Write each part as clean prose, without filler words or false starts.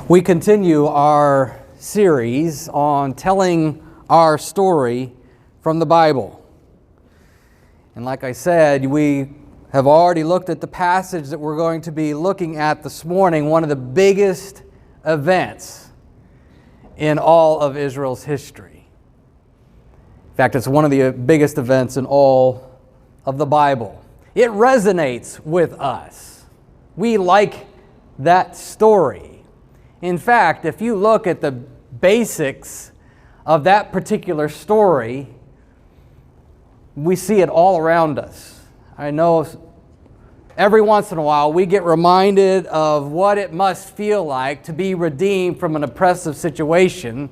We continue our series on telling our story from the Bible. And like I said, we have already looked at the passage that we're going to be looking at this morning, one of the biggest events in all of Israel's history. In fact, it's one of the biggest events in all of the Bible. It resonates with us. We like that story. In fact, if you look at the basics of that particular story, we see it all around us. I know every once in a while we get reminded of what it must feel like to be redeemed from an oppressive situation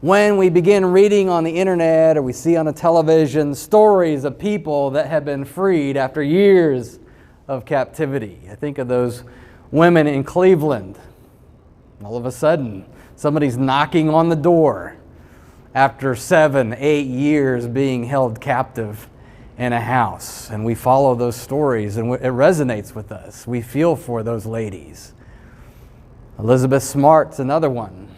when we begin reading on the internet or we see on a television stories of people that have been freed after years of captivity. I think of those women in Cleveland. All of a sudden, somebody's knocking on the door after 7, 8 years being held captive in a house. And we follow those stories and it resonates with us. We feel for those ladies. Elizabeth Smart's another one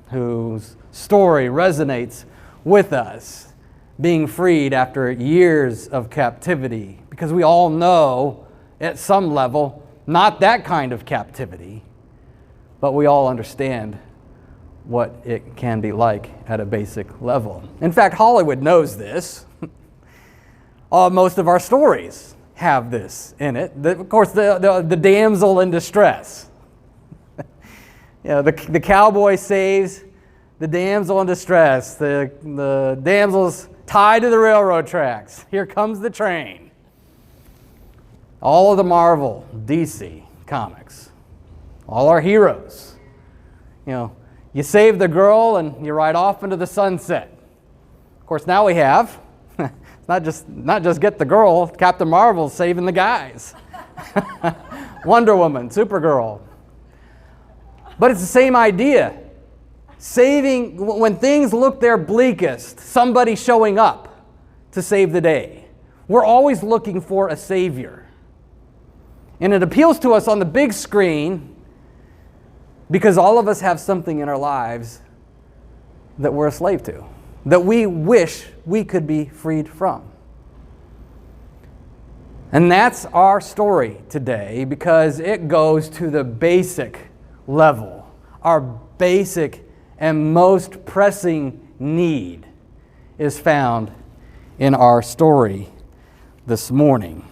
whose story resonates with us, being freed after years of captivity. Because we all know at some level, not that kind of captivity, but we all understand what it can be like at a basic level. In fact, Hollywood knows this. Most of our stories have this in it. Of course, the damsel in distress. The cowboy saves the damsel in distress. The damsel's tied to the railroad tracks. Here comes the train. All of the Marvel, DC comics. All our heroes. You save the girl and you ride off into the sunset. Of course, now we have, it's not just get the girl, Captain Marvel's saving the guys. Wonder Woman, Supergirl. But it's the same idea. Saving, when things look their bleakest, somebody showing up to save the day. We're always looking for a savior. And it appeals to us on the big screen because all of us have something in our lives that we're a slave to, that we wish we could be freed from. And that's our story today because it goes to the basic level. Our basic and most pressing need is found in our story this morning.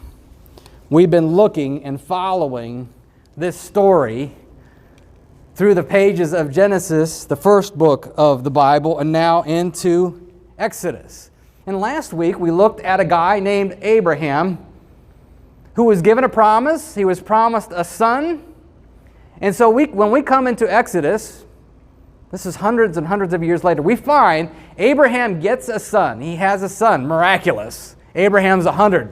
We've been looking and following this story through the pages of Genesis, the first book of the Bible, and now into Exodus. And last week we looked at a guy named Abraham who was given a promise. He was promised a son. And so when we come into Exodus, this is hundreds and hundreds of years later, we find Abraham gets a son. He has a son, miraculous. Abraham's 100.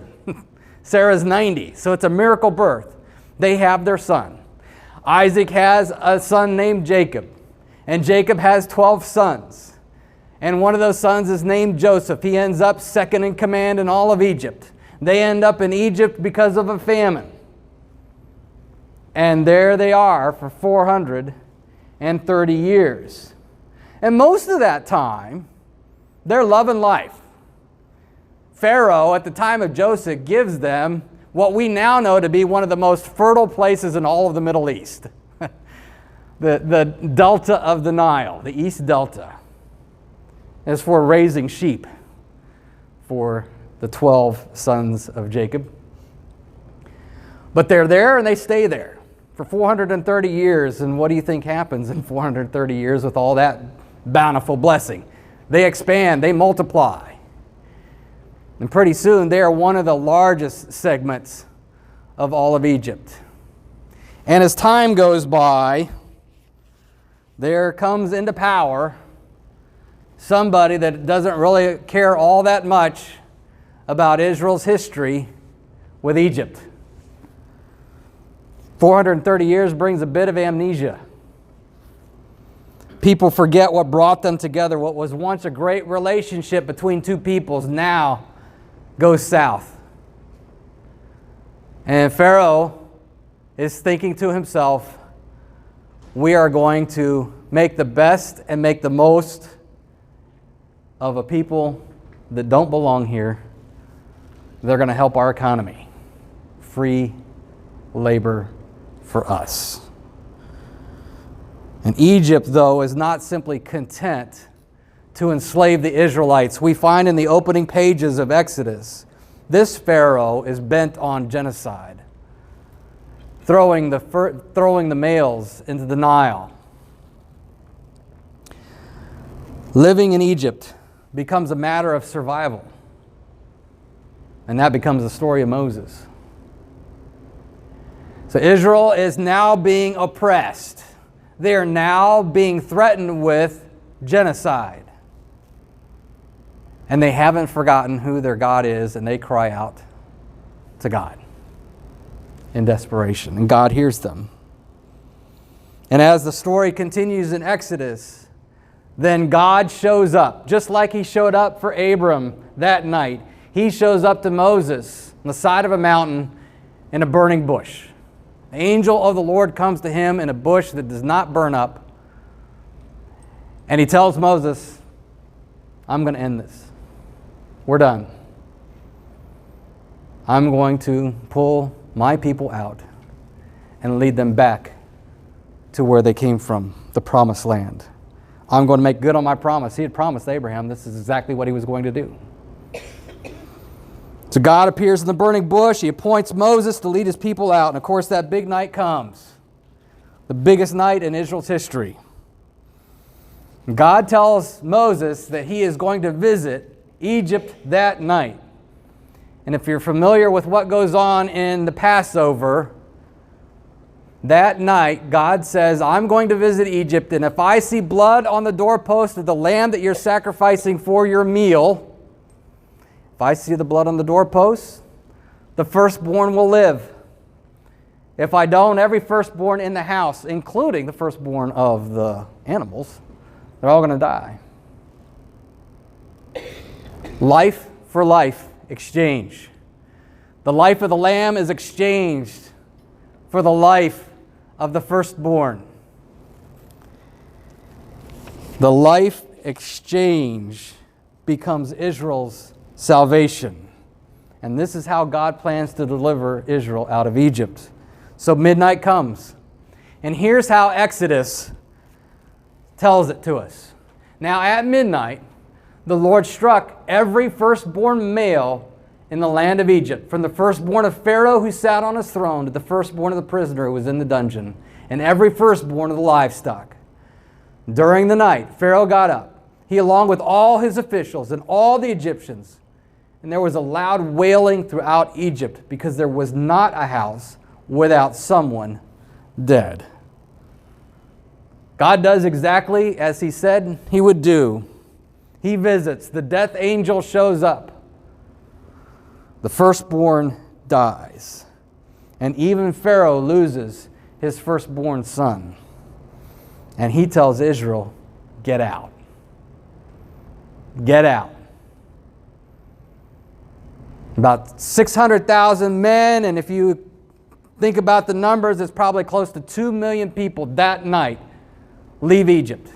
Sarah's 90. So it's a miracle birth. They have their son. Isaac has a son named Jacob, and Jacob has 12 sons. And one of those sons is named Joseph. He ends up second in command in all of Egypt. They end up in Egypt because of a famine. And there they are for 430 years. And most of that time, they're loving life. Pharaoh, at the time of Joseph, gives them what we now know to be one of the most fertile places in all of the Middle East. the delta of the Nile, the East Delta, is for raising sheep for the 12 sons of Jacob. But they're there and they stay there for 430 years. And what do you think happens in 430 years with all that bountiful blessing? They expand, they multiply. And pretty soon they are one of the largest segments of all of Egypt. And as time goes by, there comes into power somebody that doesn't really care all that much about Israel's history with Egypt. 430 years brings a bit of amnesia. People forget what brought them together. What was once a great relationship between two peoples now goes south. And Pharaoh is thinking to himself, we are going to make the best and make the most of a people that don't belong here. They're going to help our economy. Free labor for us. And Egypt, though, is not simply content to enslave the Israelites. We find in the opening pages of Exodus, this Pharaoh is bent on genocide, throwing the males into the Nile. Living in Egypt becomes a matter of survival. And that becomes the story of Moses. So Israel is now being oppressed. They are now being threatened with genocide. And they haven't forgotten who their God is, and they cry out to God in desperation. And God hears them. And as the story continues in Exodus, then God shows up, just like He showed up for Abram that night. He shows up to Moses on the side of a mountain in a burning bush. The angel of the Lord comes to him in a bush that does not burn up. And he tells Moses, I'm going to end this. We're done. I'm going to pull my people out and lead them back to where they came from, the promised land. I'm going to make good on my promise. He had promised Abraham this is exactly what he was going to do. So God appears in the burning bush. He appoints Moses to lead his people out. And of course, that big night comes. The biggest night in Israel's history. God tells Moses that he is going to visit Egypt that night. And if you're familiar with what goes on in the Passover, that night God says, I'm going to visit Egypt, and if I see blood on the doorpost of the lamb that you're sacrificing for your meal, if I see the blood on the doorpost, the firstborn will live. If I don't, every firstborn in the house, including the firstborn of the animals, they're all going to die. Life for life exchange. The life of the lamb is exchanged for the life of the firstborn. The life exchange becomes Israel's salvation. And this is how God plans to deliver Israel out of Egypt. So midnight comes. And here's how Exodus tells it to us. Now at midnight, the Lord struck every firstborn male in the land of Egypt, from the firstborn of Pharaoh who sat on his throne to the firstborn of the prisoner who was in the dungeon, and every firstborn of the livestock. During the night, Pharaoh got up, he along with all his officials and all the Egyptians, and there was a loud wailing throughout Egypt because there was not a house without someone dead. God does exactly as He said He would do. He visits. The death angel shows up. The firstborn dies. And even Pharaoh loses his firstborn son. And he tells Israel, get out. Get out. About 600,000 men, and if you think about the numbers, it's probably close to 2 million people that night leave Egypt,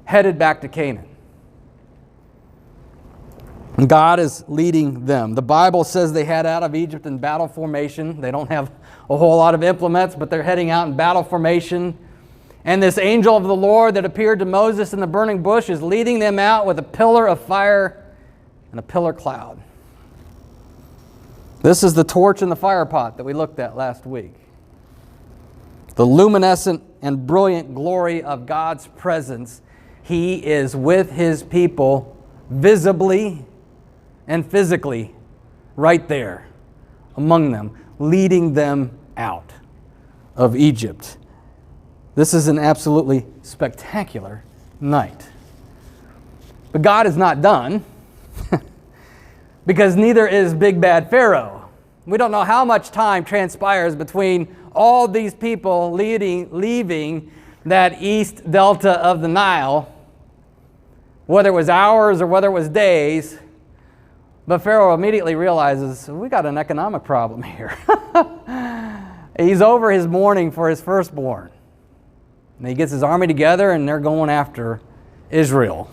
headed back to Canaan. And God is leading them. The Bible says they head out of Egypt in battle formation. They don't have a whole lot of implements, but they're heading out in battle formation. And this angel of the Lord that appeared to Moses in the burning bush is leading them out with a pillar of fire and a pillar cloud. This is the torch in the fire pot that we looked at last week. The luminescent and brilliant glory of God's presence. He is with His people visibly and physically right there among them, leading them out of Egypt. This is an absolutely spectacular night. But God is not done because neither is Big Bad Pharaoh. We don't know how much time transpires between all these people leaving that east delta of the Nile, whether it was hours or whether it was days. But Pharaoh immediately realizes, we got an economic problem here. He's over his mourning for his firstborn. And he gets his army together and they're going after Israel.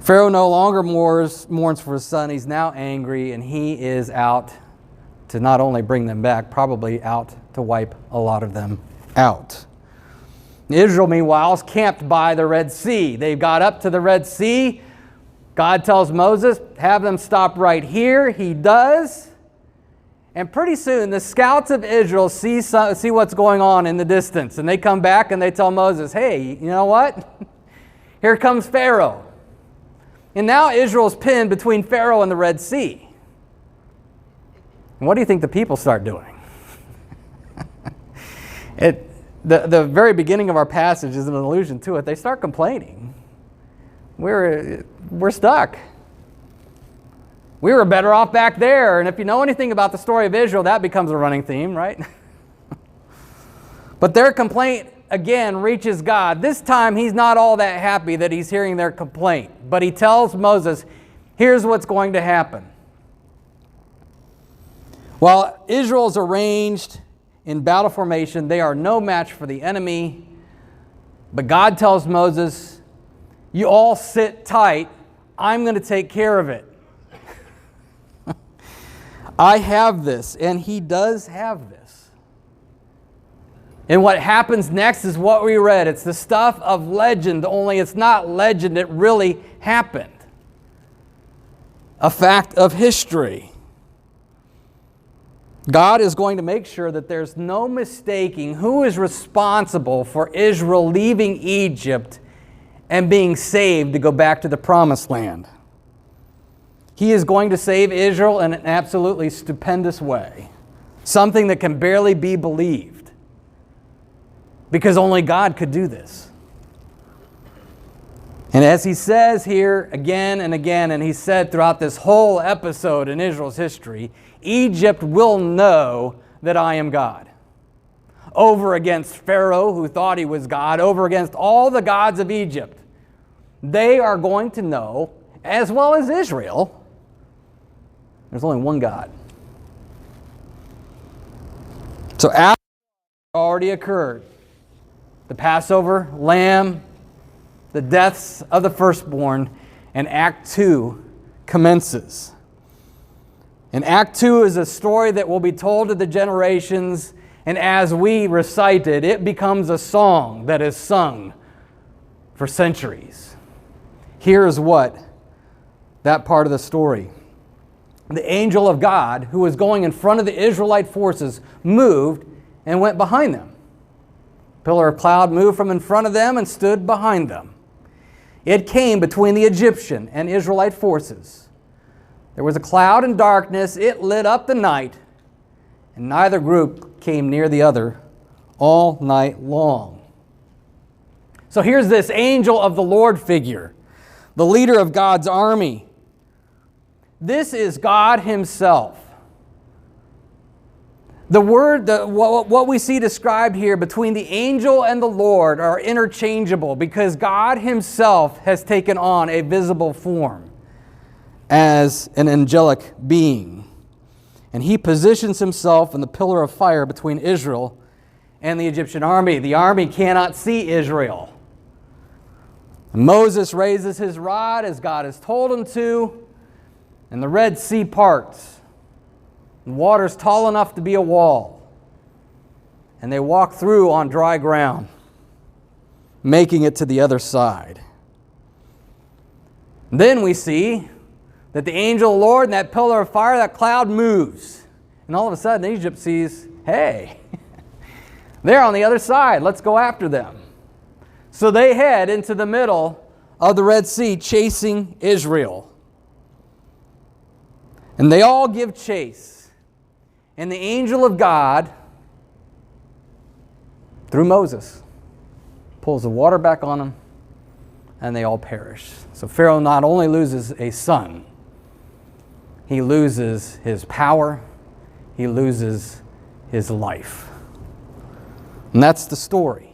Pharaoh no longer mourns for his son. He's now angry, and he is out to not only bring them back, probably out to wipe a lot of them out. Israel, meanwhile, is camped by the Red Sea. They've got up to the Red Sea. God tells Moses, have them stop right here. He does. And pretty soon, the scouts of Israel see what's going on in the distance. And they come back and they tell Moses, hey, you know what? Here comes Pharaoh. And now Israel's pinned between Pharaoh and the Red Sea. And what do you think the people start doing? The very beginning of our passage is an allusion to it. They start complaining. We're stuck. We were better off back there. And if you know anything about the story of Israel, that becomes a running theme, right? But their complaint, again, reaches God. This time, he's not all that happy that he's hearing their complaint. But he tells Moses, here's what's going to happen. While Israel is arranged in battle formation, they are no match for the enemy. But God tells Moses, you all sit tight. I'm going to take care of it. I have this, and he does have this. And what happens next is what we read. It's the stuff of legend, only it's not legend, it really happened. A fact of history. God is going to make sure that there's no mistaking who is responsible for Israel leaving Egypt and being saved to go back to the Promised Land. He is going to save Israel in an absolutely stupendous way. Something that can barely be believed. Because only God could do this. And as he says here again and again, and he said throughout this whole episode in Israel's history, Egypt will know that I am God. Over against Pharaoh, who thought he was God, over against all the gods of Egypt. They are going to know, as well as Israel, there's only one God. So after already occurred, the Passover, lamb, the deaths of the firstborn, and Act 2 commences. And Act 2 is a story that will be told to the generations, and as we recite it, it becomes a song that is sung for centuries. Here's what that part of the story. The angel of God, who was going in front of the Israelite forces, moved and went behind them. A pillar of cloud moved from in front of them and stood behind them. It came between the Egyptian and Israelite forces. There was a cloud and darkness. It lit up the night, and neither group came near the other all night long. So here's this angel of the Lord figure, the leader of God's army. This is God himself. What we see described here between the angel and the Lord are interchangeable because God himself has taken on a visible form as an angelic being. And he positions himself in the pillar of fire between Israel and the Egyptian army. The army cannot see Israel. Moses raises his rod as God has told him to, and the Red Sea parts. The water's tall enough to be a wall. And they walk through on dry ground, making it to the other side. Then we see that the angel of the Lord and that pillar of fire, that cloud moves. And all of a sudden Egypt sees, hey, they're on the other side. Let's go after them. So they head into the middle of the Red Sea chasing Israel. And they all give chase. And the angel of God, through Moses, pulls the water back on them, and they all perish. So Pharaoh not only loses a son, he loses his power, he loses his life. And that's the story.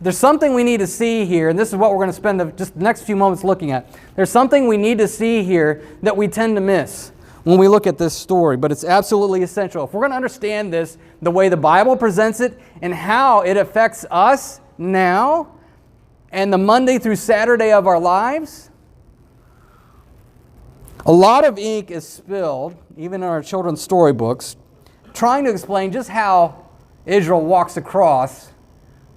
There's something we need to see here, and this is what we're going to spend just the next few moments looking at. There's something we need to see here that we tend to miss. when we look at this story, but it's absolutely essential. If we're going to understand this, the way the Bible presents it and how it affects us now and the Monday through Saturday of our lives, a lot of ink is spilled, even in our children's storybooks, trying to explain just how Israel walks across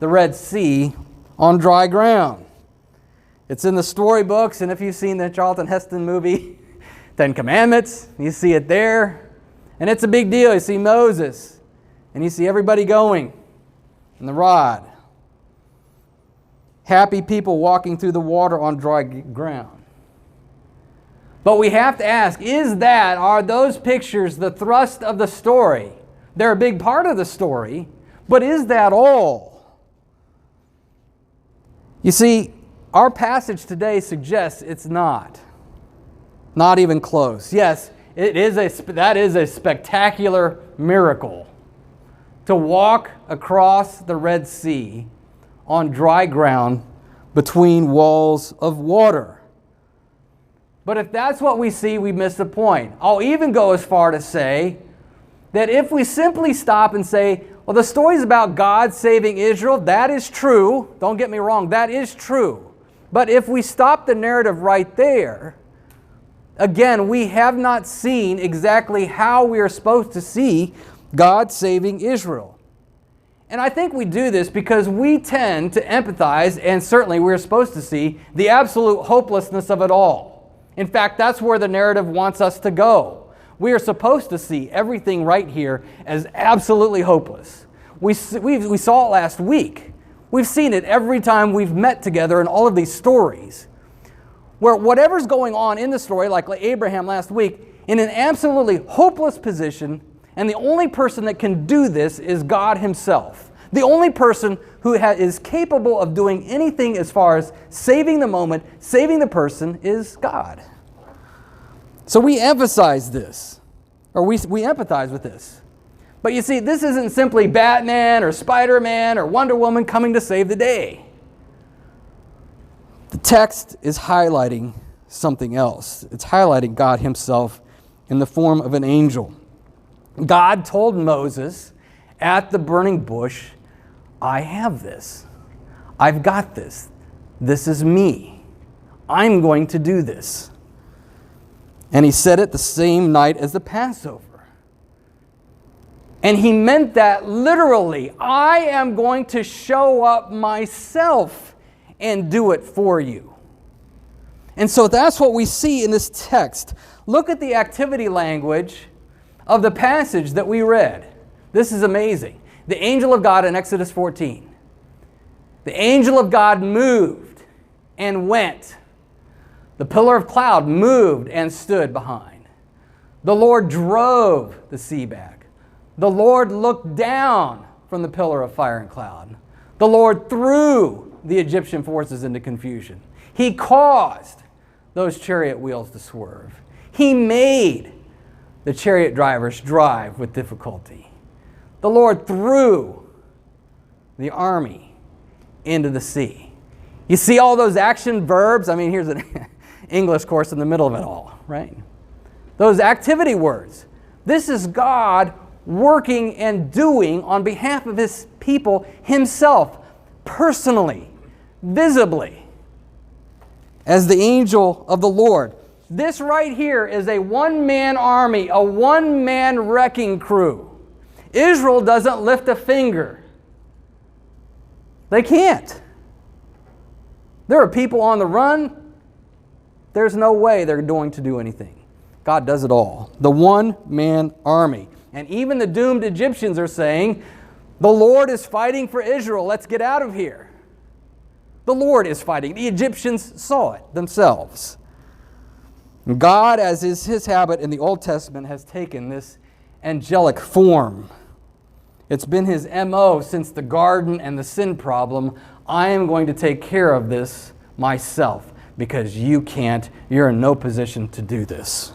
the Red Sea on dry ground. It's in the storybooks, and if you've seen the Charlton Heston movie, 10 Commandments, you see it there. And it's a big deal. You see Moses, and you see everybody going, and the rod. Happy people walking through the water on dry ground. But we have to ask, are those pictures the thrust of the story? They're a big part of the story, but is that all? You see, our passage today suggests it's not. Not even close. Yes, that is a spectacular miracle. To walk across the Red Sea on dry ground between walls of water. But if that's what we see, we miss the point. I'll even go as far to say that if we simply stop and say, well, the story's about God saving Israel, that is true. Don't get me wrong, that is true. But if we stop the narrative right there, again, we have not seen exactly how we are supposed to see God saving Israel. And I think we do this because we tend to empathize, and certainly we're supposed to see the absolute hopelessness of it all. In fact, that's where the narrative wants us to go. We are supposed to see everything right here as absolutely hopeless. We saw it last week. We've seen it every time we've met together in all of these stories, where whatever's going on in the story, like Abraham last week, in an absolutely hopeless position, and the only person that can do this is God Himself. The only person who is capable of doing anything as far as saving the moment, saving the person, is God. So we emphasize this, or we empathize with this. But you see, this isn't simply Batman or Spider-Man or Wonder Woman coming to save the day. The text is highlighting something else. It's highlighting God Himself in the form of an angel. God told Moses at the burning bush, I have this. I've got this. This is me. I'm going to do this. And He said it the same night as the Passover. And He meant that literally. I am going to show up myself and do it for you. And so that's what we see in this text. Look at the activity language of the passage that we read. This is amazing. The angel of God in Exodus 14. The angel of God moved and went. The pillar of cloud moved and stood behind. The Lord drove the sea back. The Lord looked down from the pillar of fire and cloud. The Lord threw the Egyptian forces into confusion. He caused those chariot wheels to swerve. He made the chariot drivers drive with difficulty. The Lord threw the army into the sea. You see all those action verbs? I mean, here's an English course in the middle of it all, right? Those activity words. This is God working and doing on behalf of His people Himself, personally, visibly, as the angel of the Lord. This right here is a one-man army, a one-man wrecking crew. Israel doesn't lift a finger. They can't. There are people on the run. There's no way they're going to do anything. God does it all. The one-man army. And even the doomed Egyptians are saying, the Lord is fighting for Israel. Let's get out of here. The Lord is fighting. The Egyptians saw it themselves. God, as is His habit in the Old Testament, has taken this angelic form. It's been His MO since the garden and the sin problem. I am going to take care of this myself because you can't. You're in no position to do this.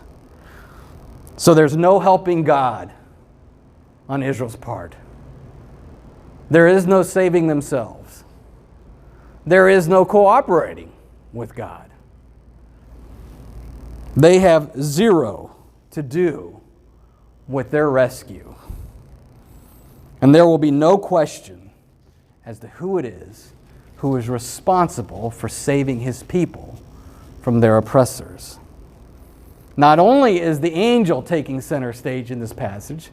So there's no helping God on Israel's part. There is no saving themselves. There is no cooperating with God. They have zero to do with their rescue. And there will be no question as to who it is who is responsible for saving his people from their oppressors. Not only is the angel taking center stage in this passage,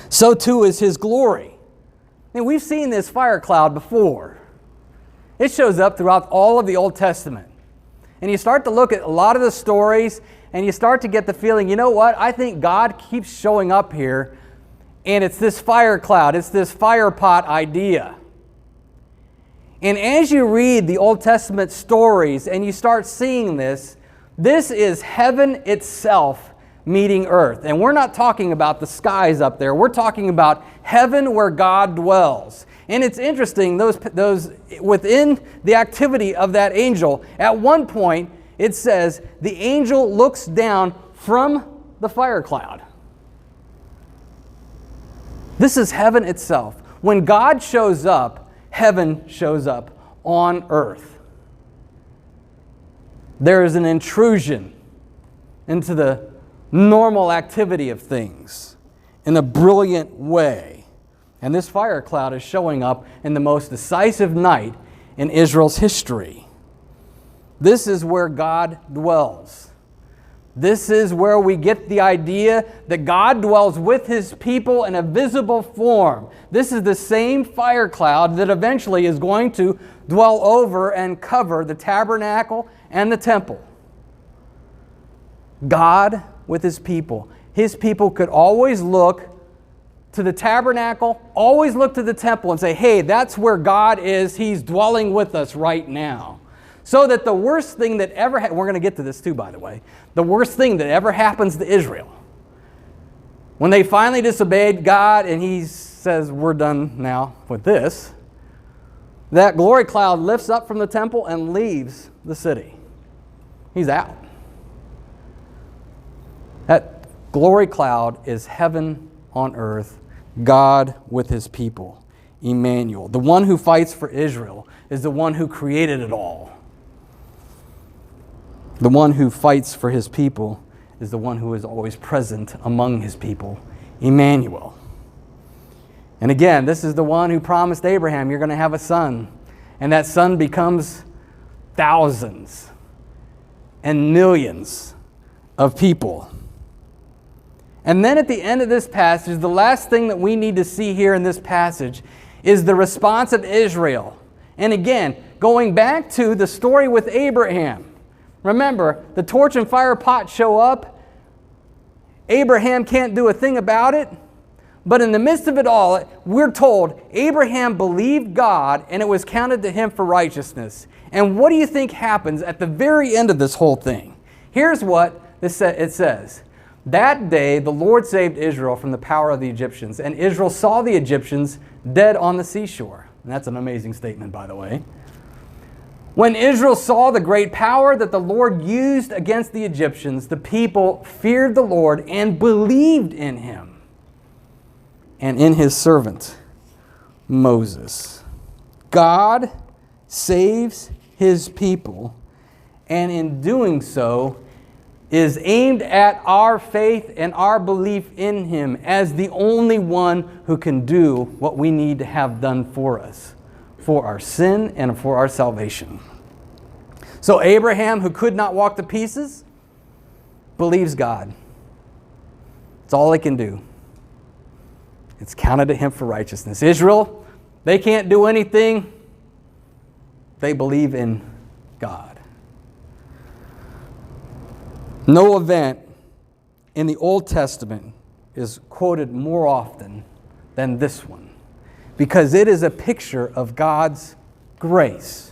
so too is his glory. And we've seen this fire cloud before. It shows up throughout all of the Old Testament. And you start to look at a lot of the stories, and you start to get the feeling, you know what? I think God keeps showing up here, and it's this fire cloud, it's this fire pot idea. And as you read the Old Testament stories and you start seeing this is heaven itself meeting earth. And we're not talking about the skies up there. We're talking about heaven where God dwells. And it's interesting, those within the activity of that angel, at one point it says the angel looks down from the fire cloud. This is heaven itself. When God shows up, heaven shows up on earth. There is an intrusion into the normal activity of things in a brilliant way. And this fire cloud is showing up in the most decisive night in Israel's history. This is where God dwells. This is where we get the idea that God dwells with his people in a visible form. This is the same fire cloud that eventually is going to dwell over and cover the tabernacle and the temple. God with his people. His people could always look to the tabernacle, always look to the temple and say, hey, that's where God is. He's dwelling with us right now. So that the worst thing that ever we're going to get to this too, by the way, the worst thing that ever happens to Israel, when they finally disobeyed God and he says, we're done now with this, that glory cloud lifts up from the temple and leaves the city. He's out. That glory cloud is heaven on earth, God with his people, Emmanuel. The one who fights for Israel is the one who created it all. The one who fights for his people is the one who is always present among his people, Emmanuel. And again, this is the one who promised Abraham, you're going to have a son. And that son becomes thousands and millions of people. And then at the end of this passage, the last thing that we need to see here in this passage is the response of Israel. And again, going back to the story with Abraham. Remember, the torch and fire pot show up. Abraham can't do a thing about it. But in the midst of it all, we're told Abraham believed God and it was counted to him for righteousness. And what do you think happens at the very end of this whole ththing? Here's what it says. That day the Lord saved Israel from the power of the Egyptians, and Israel saw the Egyptians dead on the seashore. And that's an amazing statement, by the way. When Israel saw the great power that the Lord used against the Egyptians, the people feared the Lord and believed in him and in his servant, Moses. God saves his people, and in doing so is aimed at our faith and our belief in him as the only one who can do what we need to have done for us, for our sin and for our salvation. So Abraham, who could not walk to pieces, believes God. It's all he can do. It's counted to him for righteousness. Israel, they can't do anything. They believe in God. No event in the Old Testament is quoted more often than this one, because it is a picture of God's grace.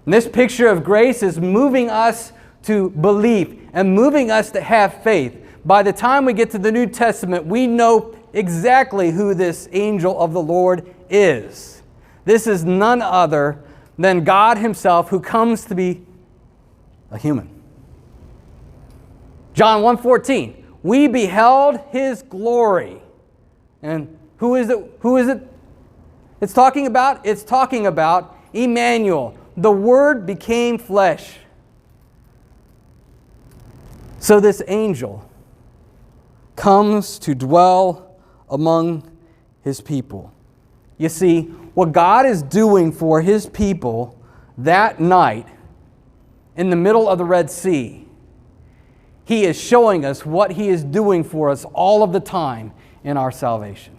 And this picture of grace is moving us to belief and moving us to have faith. By the time we get to the New Testament, we know exactly who this angel of the Lord is. This is none other than God himself, who comes to be a human. John 1:14, we beheld his glory. And who is it? Who is it it's talking about? It's talking about Emmanuel. The Word became flesh. So this angel comes to dwell among his people. You see, what God is doing for his people that night in the middle of the Red Sea, he is showing us what he is doing for us all of the time in our salvation.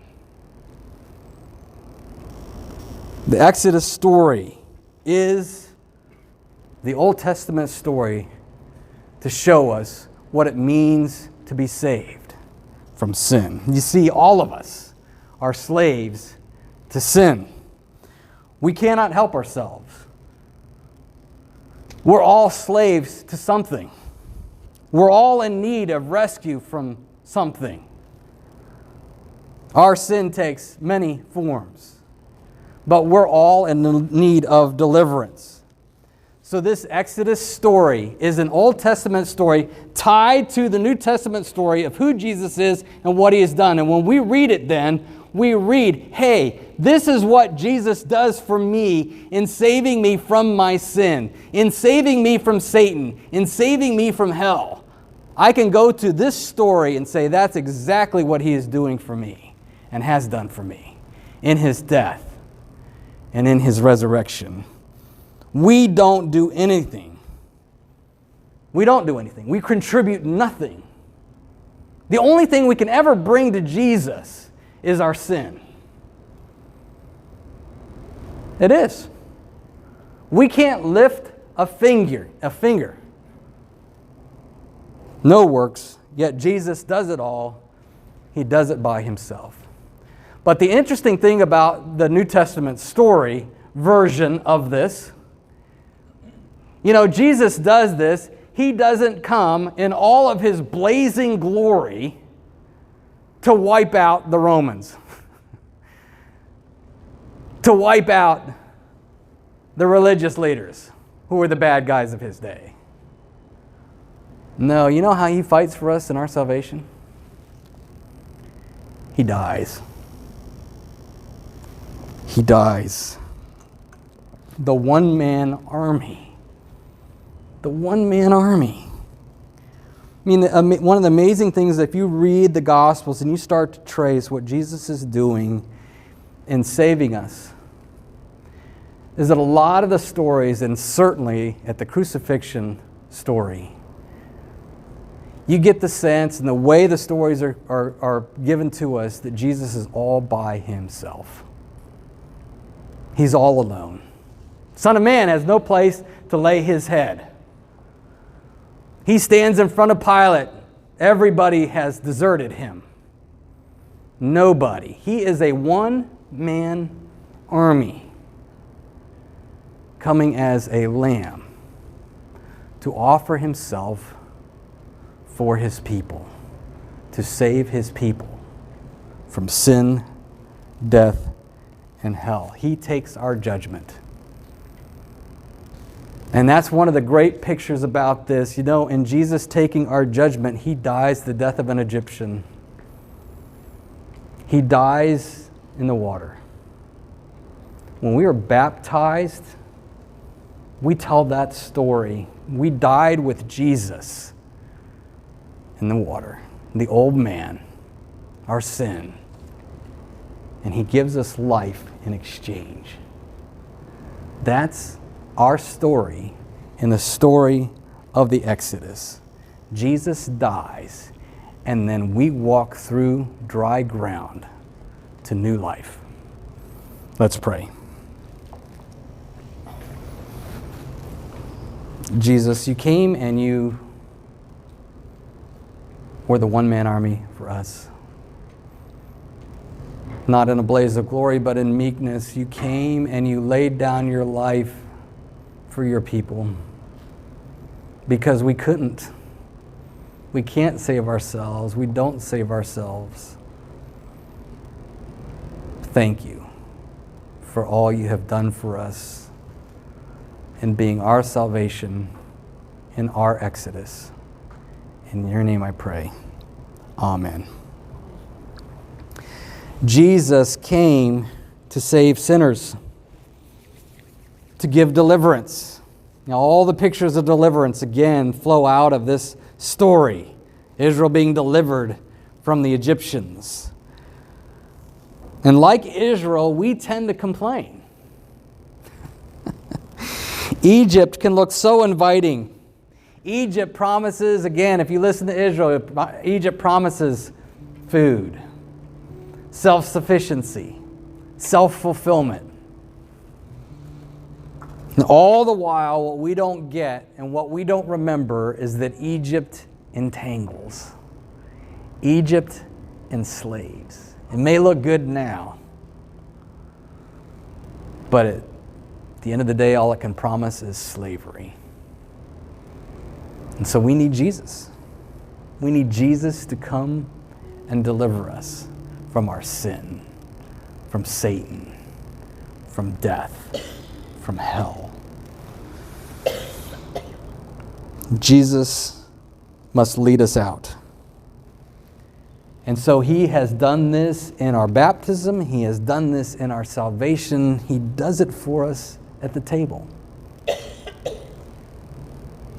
The Exodus story is the Old Testament story to show us what it means to be saved from sin. You see, all of us are slaves to sin. We cannot help ourselves. We're all slaves to something. We're all in need of rescue from something. Our sin takes many forms, but we're all in need of deliverance. So this Exodus story is an Old Testament story tied to the New Testament story of who Jesus is and what he has done. And when we read it then, we read, hey, this is what Jesus does for me in saving me from my sin, in saving me from Satan, in saving me from hell. I can go to this story and say that's exactly what he is doing for me and has done for me in his death and in his resurrection. We don't do anything. We don't do anything. We contribute nothing. The only thing we can ever bring to Jesus is our sin. It is. We can't lift a finger. No works, yet Jesus does it all. He does it by himself. But the interesting thing about the New Testament story version of this, Jesus does this. He doesn't come in all of his blazing glory to wipe out the Romans, to wipe out the religious leaders who were the bad guys of his day. No, you know how he fights for us in our salvation? He dies. He dies. The one-man army. The one-man army. I mean, one of the amazing things, if you read the Gospels and you start to trace what Jesus is doing in saving us, is that a lot of the stories, and certainly at the crucifixion story, you get the sense and the way the stories are given to us that Jesus is all by himself. He's all alone. Son of Man has no place to lay his head. He stands in front of Pilate. Everybody has deserted him. Nobody. He is a one-man army coming as a lamb to offer himself for his people, to save his people from sin, death, and hell. He takes our judgment. And that's one of the great pictures about this. In Jesus taking our judgment, he dies the death of an Egyptian. He dies in the water. When we are baptized, we tell that story. We died with Jesus in the water, the old man, our sin. And he gives us life in exchange. That's our story in the story of the Exodus. Jesus dies, and then we walk through dry ground to new life. Let's pray. Jesus, you came and you were the one-man army for us. Not in a blaze of glory, but in meekness. You came and you laid down your life for your people because we couldn't. We can't save ourselves. We don't save ourselves. Thank you for all you have done for us in being our salvation in our Exodus. In your name I pray. Amen. Jesus came to save sinners, to give deliverance. Now, all the pictures of deliverance, again, flow out of this story. Israel being delivered from the Egyptians. And like Israel, we tend to complain. Egypt can look so inviting. Egypt promises, again, if you listen to Israel, Egypt promises food, self-sufficiency, self-fulfillment. And all the while, what we don't get and what we don't remember is that Egypt entangles. Egypt enslaves. It may look good now, but at the end of the day, all it can promise is slavery. And so we need Jesus. We need Jesus to come and deliver us from our sin, from Satan, from death, from hell. Jesus must lead us out. And so he has done this in our baptism. He has done this in our salvation. He does it for us at the table.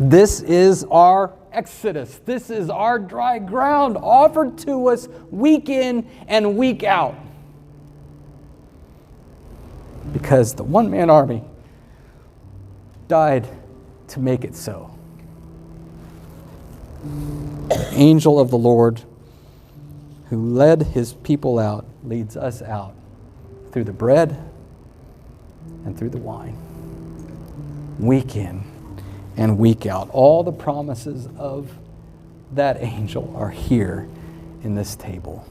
This is our exodus. This is our dry ground offered to us week in and week out. Because the one-man army died to make it so. The angel of the Lord who led his people out leads us out through the bread and through the wine. Week in and week out. All the promises of that angel are here in this table.